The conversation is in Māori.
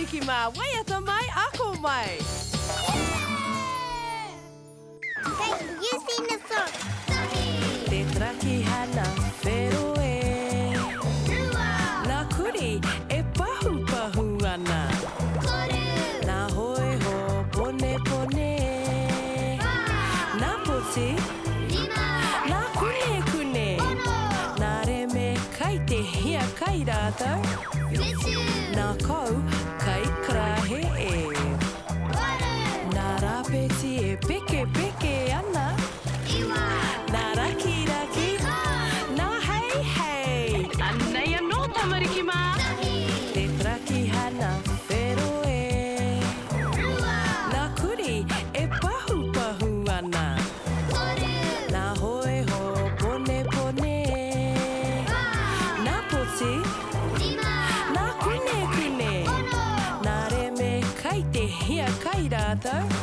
tamariki mā, Waiata mai, ako mai. Hey, you sing the song. Te traki hana whero e. Nā kuri e pahu pahu ana. Nā hoe ho pone pone. Nā poti. Nā kune kune. Nā reme kai te hia kai rātau. Nā kau kai krahe e. Nā rāpeti e peke peke ana. Nā raki raki. Nā hei hei. Anei anō tamariki mā. Te traki hana whero e. Nā kuri e pahu pahu ana. Nā hoe ho pone pone. Nā poti. Nā kune kune. Nā reme kai te hia kai rātau.